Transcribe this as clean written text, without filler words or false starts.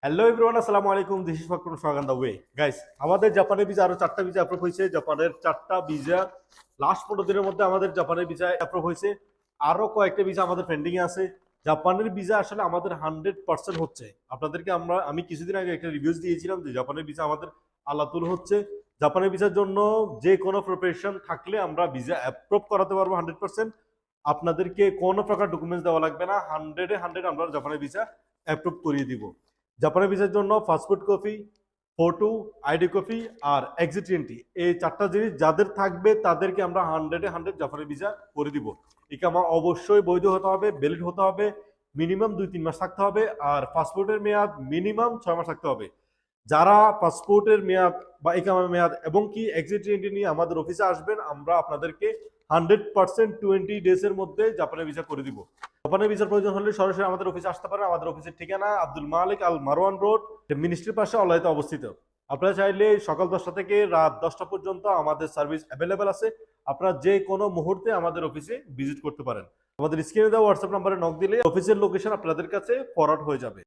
Hello everyone, আসসালামু আলাইকুম। This is Fakrul Farhan the way. Guys, আমাদের জাপানের ভিসা আরো 4টা ভিসা অ্যাপ্রুভ হয়েছে। জাপানের 4টা ভিসা লাস্ট 15 দিনের মধ্যে আমাদের জাপানের ভিসা অ্যাপ্রুভ হয়েছে। আরো কয়েকটা ভিসা আমাদের পেন্ডিং এ আছে। জাপানের ভিসা আসলে আমাদের 100% হচ্ছে। আপনাদেরকে আমি কিছুদিন আগে একটা রিভিউজ দিয়েছিলাম যে জাপানের ভিসা আমাদের আলাতুল হচ্ছে। জাপানের ভিসার জন্য যে কোনো প্রিপারেশন থাকলে আমরা ভিসা অ্যাপ্রুভ করাতে পারবো 100%। আপনাদেরকে কোনো প্রকার ডকুমেন্টস দেওয়া লাগবে না। 100-এ 100 আমরা জাপানের ভিসা অ্যাপ্রুভ করিয়ে দিব। জাপানের ভিসার জন্য passport copy, photo, ID copy আর এক্সিট এন্ট্রি, এই 4টা জিনিস যাদের থাকবে তাদেরকে আমরা 100-এ 100 জাপানের ভিসা করে দিব। ইকামা অবশ্যই বৈধ হতে হবে, ভ্যালিড হতে হবে, মিনিমাম 2-3 মাস থাকতে হবে, আর পাসপোর্টের মেয়াদ মিনিমাম 6 মাস থাকতে হবে। যারা পাসপোর্টের মেয়াদ বা ইকামার মেয়াদ এবং কি এক্সিট এন্ট্রি নিয়ে আমাদের অফিসে আসবেন, আমরা আপনাদেরকে 100% 20 ডেজের মধ্যে জাপানের ভিসা করে দিব। জাপানের ভিসার প্রয়োজন হলে সরাসরি আমাদের অফিসে আসতে পারেন। আমাদের অফিসের ঠিকানা আব্দুল মালিক আল মারওয়ান রোড, মিনিস্ট্রির পাশে অলাইতে অবস্থিত। আপনারা চাইলে সকাল 10টা থেকে রাত 10টা পর্যন্ত আমাদের সার্ভিস অ্যাভেলেবেল আছে। আপনারা যে কোনো মুহূর্তে আমাদের অফিসে ভিজিট করতে পারেন। আমাদের স্ক্রিনে দেওয়া হোয়াটসঅ্যাপ নাম্বারে নক দিলে অফিসের লোকেশন আপনাদের কাছে ফরওয়ার্ড হয়ে যাবে।